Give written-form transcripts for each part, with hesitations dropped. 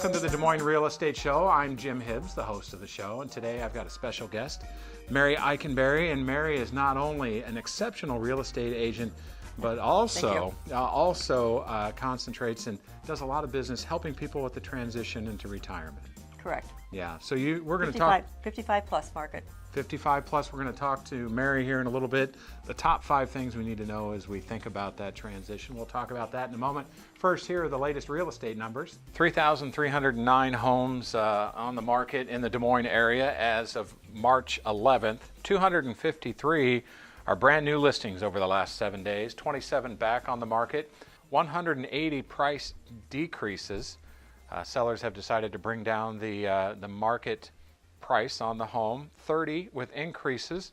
Welcome to the Des Moines Real Estate Show. I'm Jim Hibbs, the host of the show, and today I've got a special guest, Mary Eikenberry. And Mary is not only an exceptional real estate agent, but also concentrates and does a lot of business helping people with the transition into retirement. Correct. Yeah. So we're going to talk 55 plus market. 55 plus. We're going to talk to Mary here in a little bit. The top 5 things we need to know as we think about that transition. We'll talk about that in a moment. First, here are the latest real estate numbers. 3,309 homes on the market in the Des Moines area as of March 11th. 253 are brand new listings over the last 7 days. 27 back on the market. 180 price decreases. Sellers have decided to bring down the market price on the home. 30 with increases.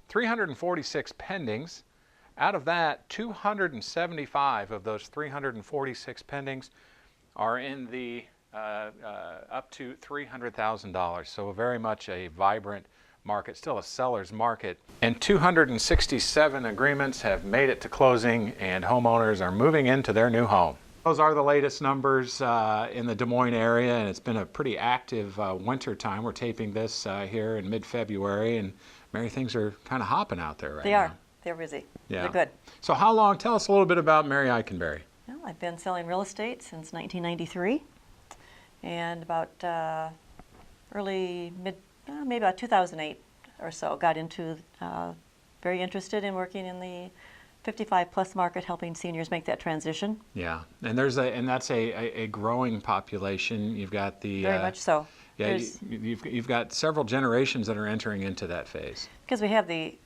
346 pendings. Out of that, 275 of those 346 pendings are in the up to $300,000. So very much a vibrant market, still a seller's market. And 267 agreements have made it to closing, and homeowners are moving into their new home. Those are the latest numbers in the Des Moines area, and it's been a pretty active winter time. We're taping this here in mid-February, and Mary, things are kind of hopping out there right now. They are. They're busy. Yeah. They're good. So how long, tell us a little bit about Mary Eikenberry. Well, I've been selling real estate since 1993, and about maybe about 2008 or so, got into, very interested in working in the 55 plus market, helping seniors make that transition. Yeah, and that's a growing population. You've got the very much so. Yeah, you've got several generations that are entering into that phase. Because we have the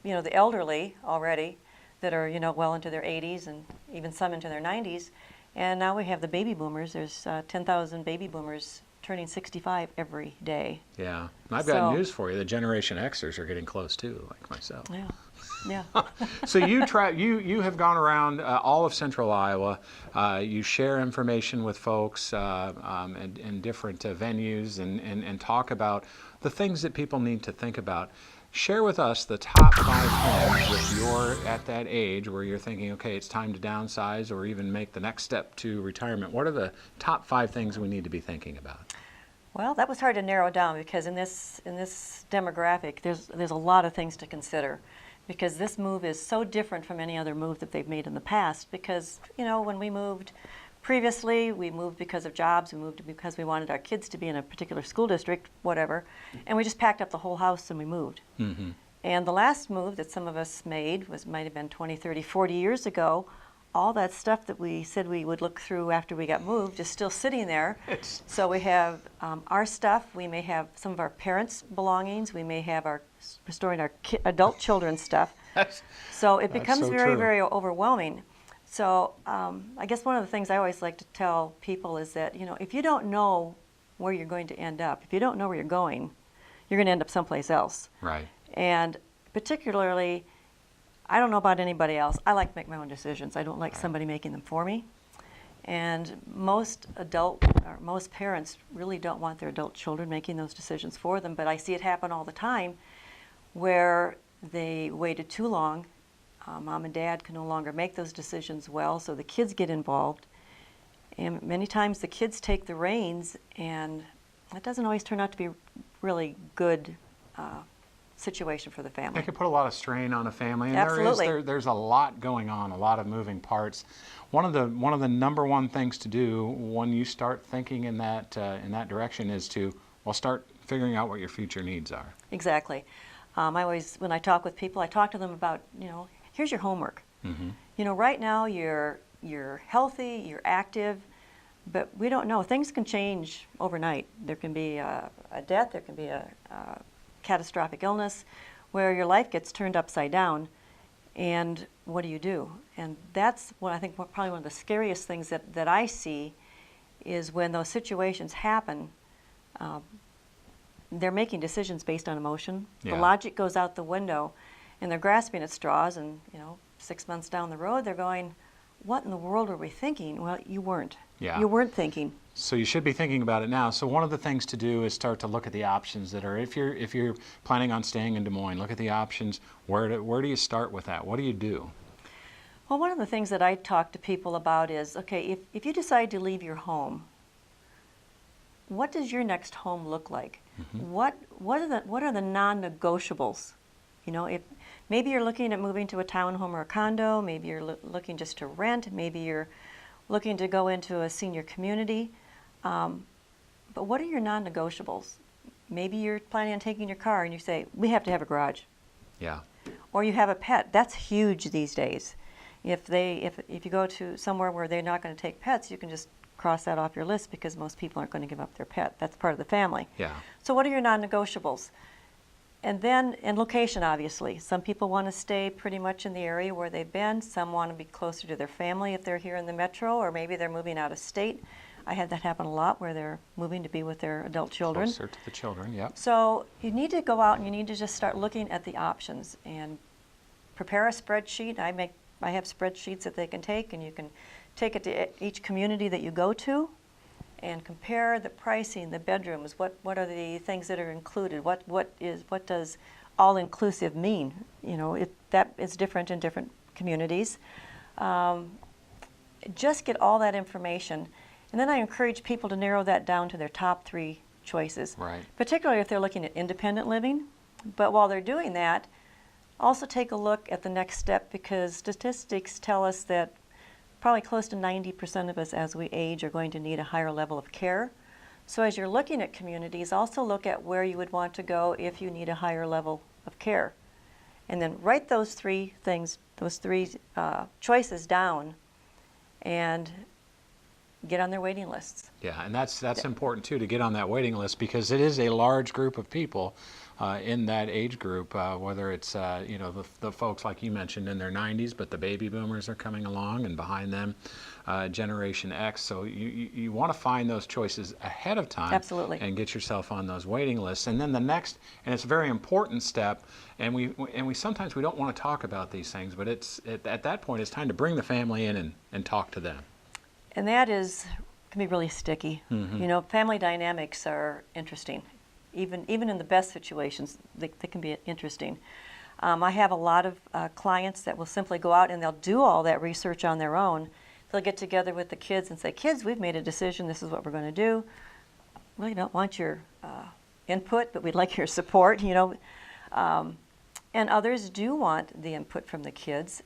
elderly already that are well into their 80s and even some into their 90s, and now we have the baby boomers. There's 10,000 baby boomers turning 65 every day. Yeah, and I've got news for you. The Generation Xers are getting close too, like myself. Yeah. Yeah. So you have gone around all of Central Iowa. You share information with folks in different venues and talk about the things that people need to think about. Share with us the top 5 things if you're at that age where you're thinking, okay, it's time to downsize or even make the next step to retirement. What are the top 5 things we need to be thinking about? Well, that was hard to narrow down because in this demographic, there's a lot of things to consider. Because this move is so different from any other move that they've made in the past. Because, when we moved previously, we moved because of jobs, we moved because we wanted our kids to be in a particular school district, whatever, and we just packed up the whole house and we moved. Mm-hmm. And the last move that some of us made might have been 20, 30, 40 years ago. All that stuff that we said we would look through after we got moved is still sitting there. So we have our stuff, we may have some of our parents' belongings, we may have restoring our adult children's stuff. So it becomes very, very overwhelming. So I guess one of the things I always like to tell people is that, if you don't know where you're going to end up, if you don't know where you're going to end up someplace else. Right. And particularly, I don't know about anybody else. I like to make my own decisions. I don't like somebody making them for me. And most parents really don't want their adult children making those decisions for them, but I see it happen all the time where they waited too long. Mom and dad can no longer make those decisions well, so the kids get involved. And many times the kids take the reins, and that doesn't always turn out to be really good situation for the family. It could put a lot of strain on a family, and Absolutely. there's a lot going on, a lot of moving parts. One of the number one things to do when you start thinking in that direction is to start figuring out what your future needs are. Exactly. When I talk with people, I talk to them about here's your homework. Mm-hmm. Right now you're healthy, you're active, but we don't know. Things can change overnight. There can be a death. There can be a catastrophic illness where your life gets turned upside down, and what do you do? And that's what I think probably one of the scariest things that I see is when those situations happen, they're making decisions based on emotion. Yeah. The logic goes out the window, and they're grasping at straws, and 6 months down the road they're going, what in the world were we thinking? Well, you weren't. Yeah. You weren't thinking. So you should be thinking about it now. So one of the things to do is start to look at the options that are, if you're planning on staying in Des Moines, look at the options. Where do you start with that? What do you do? Well, one of the things that I talk to people about is, okay, if you decide to leave your home, what does your next home look like? What are the non-negotiables? You know, if maybe you're looking at moving to a townhome or a condo, maybe you're looking just to rent, maybe you're looking to go into a senior community. But what are your non-negotiables? Maybe you're planning on taking your car and you say, we have to have a garage. Yeah. Or you have a pet. That's huge these days. If you go to somewhere where they're not going to take pets, you can just cross that off your list because most people aren't going to give up their pet. That's part of the family. Yeah. So what are your non-negotiables? And then, and location, obviously. Some people want to stay pretty much in the area where they've been. Some want to be closer to their family if they're here in the metro, or maybe they're moving out of state. I had that happen a lot where they're moving to be with their adult children. Closer to the children, yep. So you need to go out and you need to just start looking at the options and prepare a spreadsheet. I have spreadsheets that they can take, and you can take it to each community that you go to and compare the pricing, the bedrooms, what are the things that are included, what does all-inclusive mean? You know, that is different in different communities. Just get all that information, and then I encourage people to narrow that down to their top 3 choices. Right. Particularly if they're looking at independent living. But while they're doing that, also take a look at the next step, because statistics tell us that probably close to 90% of us as we age are going to need a higher level of care. So as you're looking at communities, also look at where you would want to go if you need a higher level of care. And then write those 3 things, those 3 choices down, and get on their waiting lists. Yeah, and that's important too, to get on that waiting list, because it is a large group of people in that age group, whether it's you know, the folks like you mentioned in their 90s, but the baby boomers are coming along, and behind them Generation X. So you want to find those choices ahead of time. Absolutely. And get yourself on those waiting lists. And then the next, and it's a very important step, and we sometimes we don't want to talk about these things, but it's at that point it's time to bring the family in and talk to them. And that can be really sticky. You know, family dynamics are interesting. Even in the best situations, they can be interesting. I have a lot of clients that will simply go out and they'll do all that research on their own. They'll get together with the kids and say, kids, we've made a decision, this is what we're going to do. We don't want your input, but we'd like your support, you know. And others do want the input from the kids.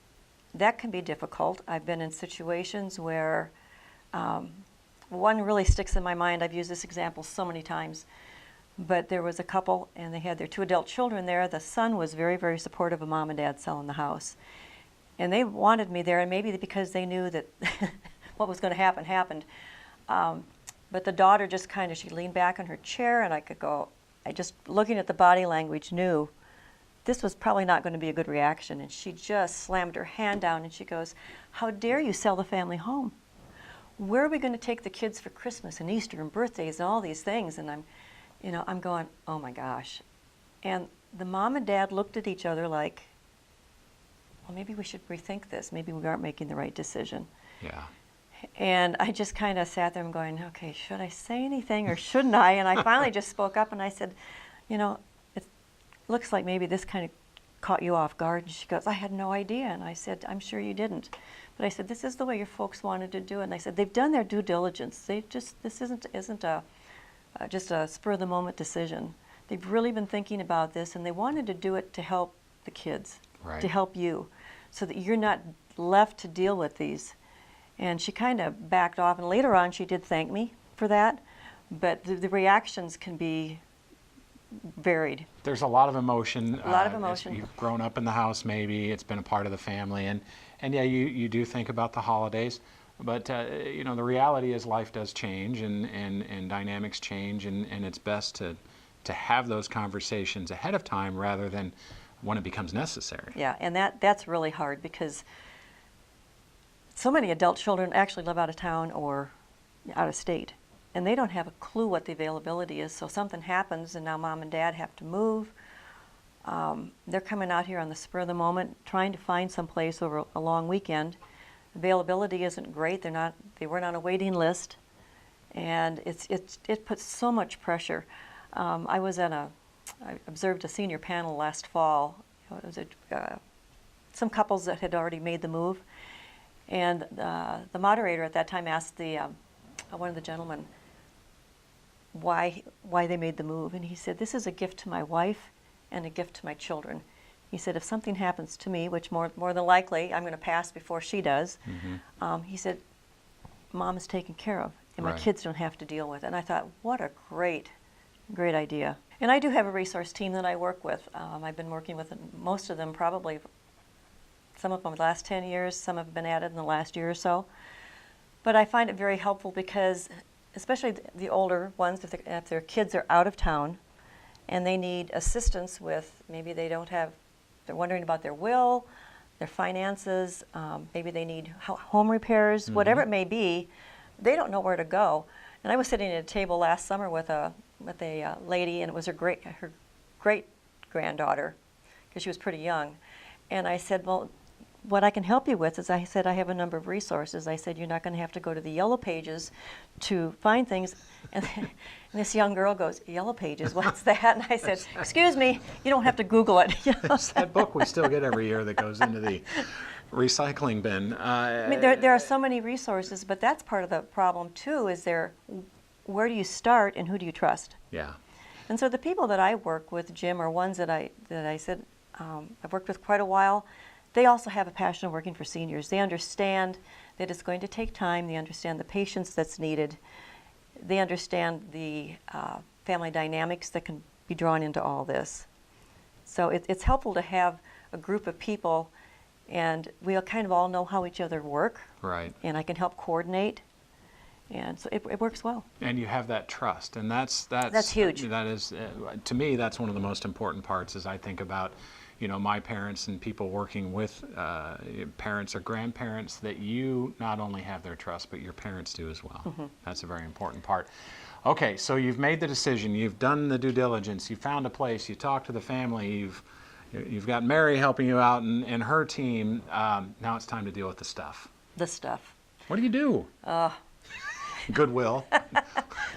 That can be difficult. I've been in situations where one really sticks in my mind. I've used this example so many times. But there was a couple, and they had their 2 adult children there. The son was very, very supportive of mom and dad selling the house. And they wanted me there, and maybe because they knew that what was going to happen happened. But the daughter just she leaned back in her chair, and I just looking at the body language, knew this was probably not going to be a good reaction. And she just slammed her hand down, and she goes, how dare you sell the family home? Where are we going to take the kids for Christmas and Easter and birthdays and all these things? And I'm going, oh my gosh. And the mom and dad looked at each other like, well, maybe we should rethink this. Maybe we aren't making the right decision. Yeah. And I just kind of sat there and going, okay, should I say anything or shouldn't I? And I finally just spoke up and I said, you know, it looks like maybe this kind of caught you off guard. And she goes, I had no idea. And I said, I'm sure you didn't. But I said, this is the way your folks wanted to do it. And I said, they've done their due diligence. This isn't just a spur-of-the-moment decision. They've really been thinking about this, and they wanted to do it to help the kids, right, to help you, so that you're not left to deal with these. And she kind of backed off, and later on she did thank me for that, but the reactions can be varied. There's a lot of emotion. A lot of emotion. You've grown up in the house, maybe. It's been a part of the family, and yeah, you do think about the holidays. But you know, the reality is life does change, and dynamics change, and it's best to have those conversations ahead of time rather than when it becomes necessary. Yeah, and that's really hard, because so many adult children actually live out of town or out of state, and they don't have a clue what the availability is. So something happens, and now mom and dad have to move. They're coming out here on the spur of the moment, trying to find some place over a long weekend. Availability isn't great. They weren't on a waiting list, and it puts so much pressure. I observed a senior panel last fall. It was some couples that had already made the move, and the moderator at that time asked one of the gentlemen, why they made the move. And he said, this is a gift to my wife and a gift to my children. He said, if something happens to me, which more than likely I'm going to pass before she does, he said, Mom is taken care of, and my kids don't have to deal with it. And I thought, what a great idea. And I do have a resource team that I work with. I've been working with most of them probably, some of them the last 10 years, some have been added in the last year or so. But I find it very helpful because, especially the older ones, if their kids are out of town and they need assistance with, maybe they're wondering about their will, their finances, maybe they need home repairs, whatever it may be, they don't know where to go. And I was sitting at a table last summer with a lady, and it was her great granddaughter, because she was pretty young. And I said, well, what I can help you with is, I said, I have a number of resources. I said, you're not going to have to go to the Yellow Pages to find things. And this young girl goes, Yellow Pages, what's that? And I said, excuse me, you don't have to Google it. It's that book we still get every year that goes into the recycling bin. I mean, there are so many resources, but that's part of the problem too, is where do you start and who do you trust? Yeah. And so the people that I work with, Jim, are ones that I said I've worked with quite a while. They also have a passion of working for seniors. They understand that it's going to take time. They understand the patience that's needed. They understand the family dynamics that can be drawn into all this. So it's helpful to have a group of people, and we kind of all know how each other work. Right. And I can help coordinate. And so it works well. And you have that trust, and that's huge. That is, to me, that's one of the most important parts. As I think about, my parents and people working with parents or grandparents, that you not only have their trust, but your parents do as well. That's a very important part. Okay, so you've made the decision, you've done the due diligence, you found a place, you talked to the family, you've got Mary helping you out and her team. Now it's time to deal with the stuff. The stuff. What do you do? Goodwill.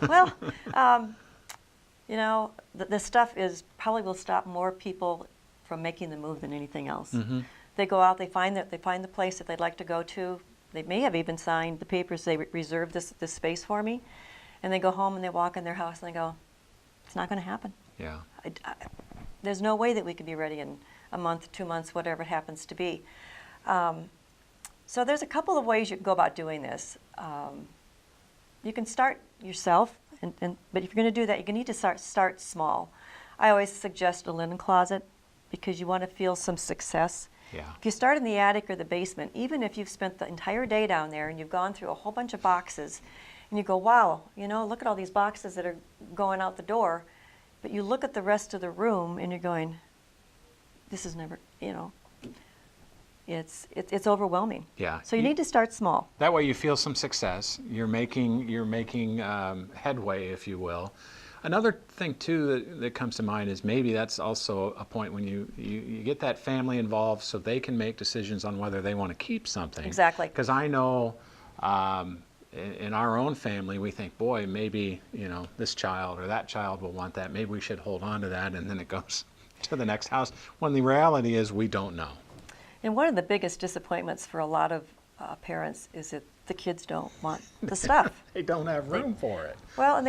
Well, the stuff probably will stop more people from making the move than anything else. They go out, they find the place that they'd like to go to. They may have even signed the papers, they reserve this space for me, and they go home and they walk in their house and they go, it's not going to happen. Yeah. There's no way that we could be ready in a month, 2 months, whatever it happens to be. So there's a couple of ways you can go about doing this. You can start yourself, but if you're going to do that, you need to start small. I always suggest a linen closet because you want to feel some success. Yeah. If you start in the attic or the basement, even if you've spent the entire day down there and you've gone through a whole bunch of boxes, and you go, wow, look at all these boxes that are going out the door, but you look at the rest of the room and you're going, this is never, it's overwhelming. Yeah. So you need to start small. That way you feel some success. You're making headway, if you will. Another thing too that comes to mind is maybe that's also a point when you get that family involved so they can make decisions on whether they want to keep something. Exactly. Because I know in our own family we think, boy, maybe this child or that child will want that. Maybe we should hold on to that, and then it goes to the next house. When the reality is we don't know. And one of the biggest disappointments for a lot of parents is that the kids don't want the stuff. They don't have room for it. Well, and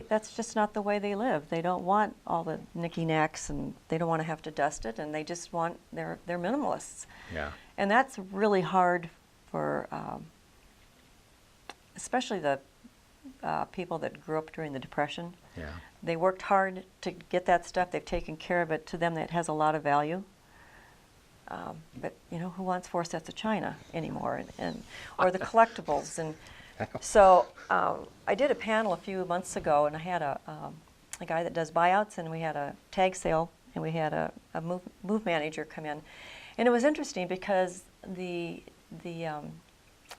that's just not the way they live. They don't want all the knicky-knacks, and they don't want to have to dust it, and they just want, they're minimalists. Yeah. And that's really hard for, especially the people that grew up during the Depression. Yeah. They worked hard to get that stuff. They've taken care of it. To them, that has a lot of value. But who wants 4 sets of china anymore, or the collectibles? And so I did a panel a few months ago, and I had a guy that does buyouts, and we had a tag sale, and we had a move manager come in, and it was interesting because the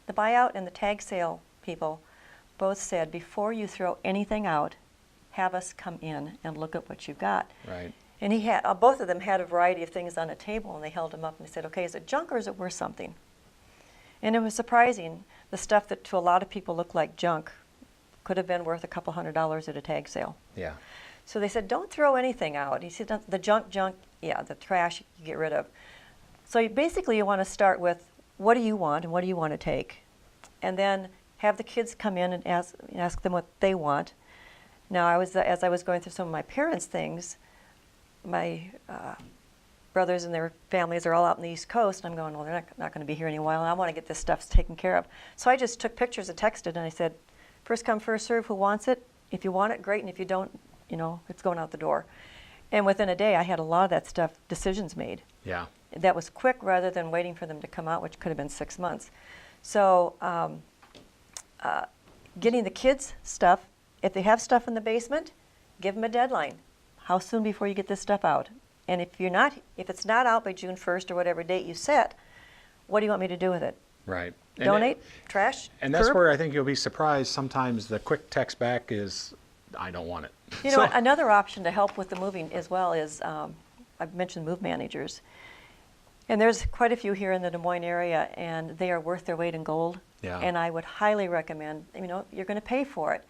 buyout and the tag sale people both said, before you throw anything out, have us come in and look at what you've got. Right. And he had both of them had a variety of things on a table, and they held them up and they said, okay, is it junk or is it worth something? And it was surprising. The stuff that to a lot of people looked like junk could have been worth a couple $100s at a tag sale. Yeah. So they said, don't throw anything out. He said, the junk, yeah, the trash you get rid of. So you want to start with, what do you want and what do you want to take? And then have the kids come in and ask them what they want. Now, as I was going through some of my parents' things, my brothers and their families are all out on the East Coast, and I'm going, well, they're not going to be here any while, and I want to get this stuff taken care of. So I just took pictures and texted, and I said, first come, first serve, who wants it? If you want it, great, and if you don't, it's going out the door. And within a day, I had a lot of that stuff, decisions made. Yeah. That was quick rather than waiting for them to come out, which could have been 6 months. So getting the kids stuff, if they have stuff in the basement, give them a deadline. How soon before you get this stuff out? And if it's not out by June 1st or whatever date you set, what do you want me to do with it? Right. Donate? Trash? And that's curb? where I think you'll be surprised. Sometimes the quick text back is, I don't want it. Another option to help with the moving as well is, I've mentioned move managers. And there's quite a few here in the Des Moines area, and they are worth their weight in gold. Yeah. And I would highly recommend, you're going to pay for it,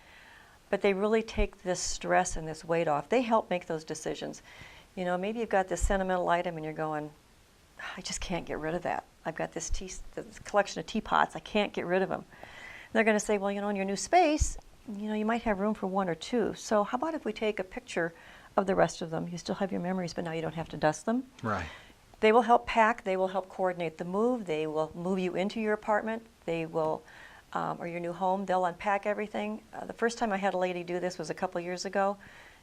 but they really take this stress and this weight off. They help make those decisions. Maybe you've got this sentimental item and you're going, I just can't get rid of that. I've got this collection of teapots. I can't get rid of them. And they're going to say, well, in your new space, you might have room for one or two. So how about if we take a picture of the rest of them? You still have your memories, but now you don't have to dust them. Right. They will help pack. They will help coordinate the move. They will move you into your apartment. They will, or your new home. They'll unpack everything. The first time I had a lady do this was a couple years ago.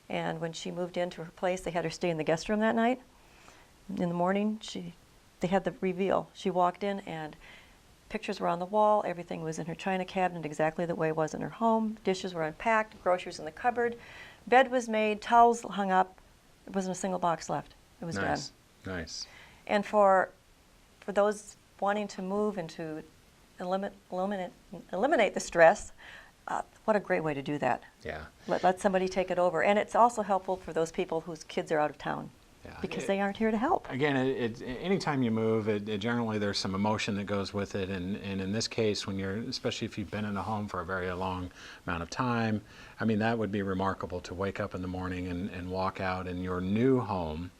And when she moved into her place, they had her stay in the guest room that night. In the morning, they had the reveal. She walked in and pictures were on the wall. Everything was in her china cabinet exactly the way it was in her home. Dishes were unpacked, groceries in the cupboard. Bed was made, towels hung up. There wasn't a single box left. It was done. Nice. And for those wanting to move and to eliminate the stress, what a great way to do that. Yeah. Let somebody take it over. And it's also helpful for those people whose kids are out of town. Yeah. Because they aren't here to help. Again, anytime you move, generally there's some emotion that goes with it, and in this case, especially if you've been in a home for a very long amount of time, that would be remarkable to wake up in the morning and walk out, and your new home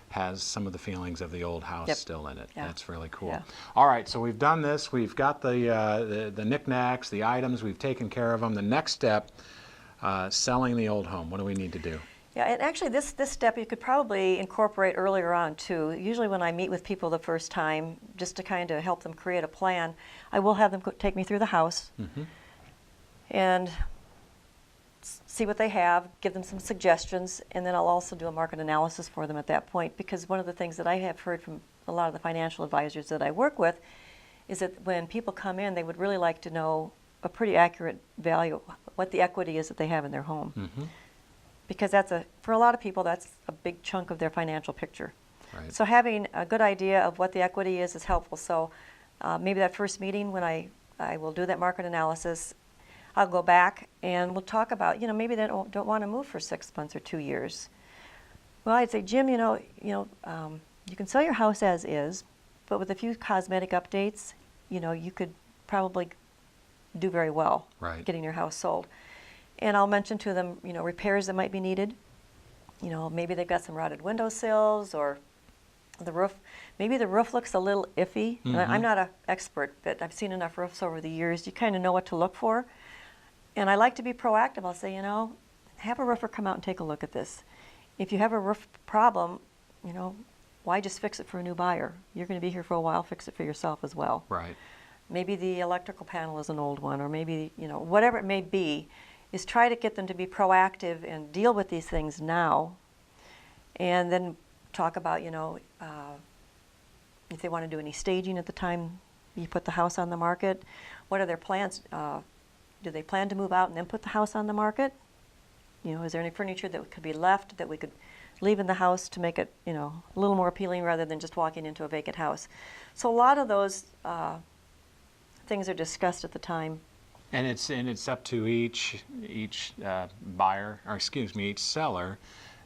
has some of the feelings of the old house still in it. Yeah. That's really cool. Yeah. All right, so we've done this. We've got the knickknacks, the items. We've taken care of them. The next step, selling the old home. What do we need to do? Yeah, and actually this step you could probably incorporate earlier on too. Usually when I meet with people the first time, just to kind of help them create a plan, I will have them take me through the house and see what they have, give them some suggestions, and then I'll also do a market analysis for them at that point, because one of the things that I have heard from a lot of the financial advisors that I work with is that when people come in, they would really like to know a pretty accurate value, what the equity is that they have in their home. Because for a lot of people, that's a big chunk of their financial picture. Right. So having a good idea of what the equity is helpful. So maybe that first meeting when I will do that market analysis, I'll go back and we'll talk about, maybe they don't want to move for 6 months or 2 years. Well, I'd say, Jim, you can sell your house as is, but with a few cosmetic updates, you could probably do very well getting your house sold. And I'll mention to them, repairs that might be needed. Maybe they've got some rotted windowsills or the roof. Maybe the roof looks a little iffy. I'm not an expert, but I've seen enough roofs over the years. You kind of know what to look for. And I like to be proactive. I'll say, have a roofer come out and take a look at this. If you have a roof problem, why just fix it for a new buyer? You're going to be here for a while, fix it for yourself as well. Right. Maybe the electrical panel is an old one, or maybe, whatever it may be, is try to get them to be proactive and deal with these things now. And then talk about, if they want to do any staging at the time you put the house on the market. What are their plans? Do they plan to move out and then put the house on the market? Is there any furniture that could be left that we could leave in the house to make it, a little more appealing rather than just walking into a vacant house? So a lot of those things are discussed at the time. And it's up to each buyer, or excuse me, each seller,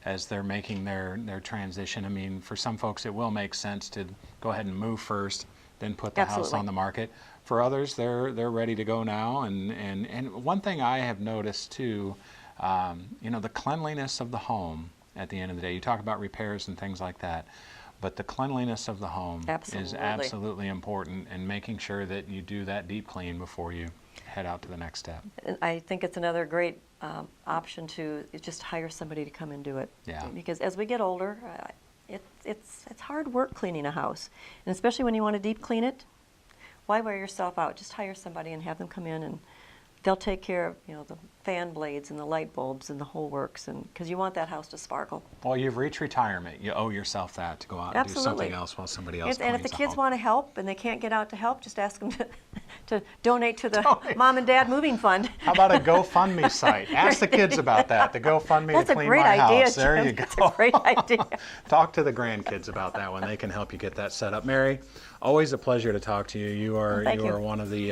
as they're making their transition. For some folks it will make sense to go ahead and move first, then put the house on the market. For others, they're ready to go now. And one thing I have noticed too, the cleanliness of the home at the end of the day. You talk about repairs and things like that, but the cleanliness of the home is absolutely important, and making sure that you do that deep clean before you head out to the next step. And I think it's another great option to just hire somebody to come and do it. Yeah. Because as we get older, it's hard work cleaning a house, and especially when you want to deep clean it. Why wear yourself out? Just hire somebody and have them come in, and they'll take care of, you know, the fan blades and the light bulbs and the whole works, and because you want that house to sparkle. Well, you've reached retirement. You owe yourself that to go out and do something else while somebody else And if cleans the kids home. want to help and they can't get out to help, just ask them to donate to the Mom and Dad Moving Fund. How about a GoFundMe site? Ask the kids about that. The GoFundMe That's to a clean great my idea, house. There Jim. you go. That's a great idea. Talk to the grandkids about that one. They can help you get that set up. Mary, always a pleasure to talk to you. You are one of the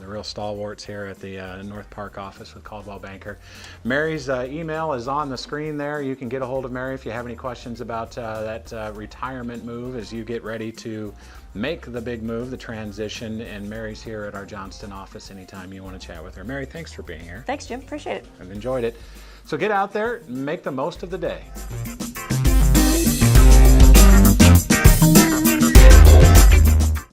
real stalwarts here at the North Park office with Caldwell Banker. Mary's email is on the screen there. You can get a hold of Mary if you have any questions about that retirement move as you get ready to make the big move, the transition. And Mary's here at our Johnston office anytime you want to chat with her. Mary, thanks for being here. Thanks, Jim. Appreciate it. I've enjoyed it. So get out there and make the most of the day.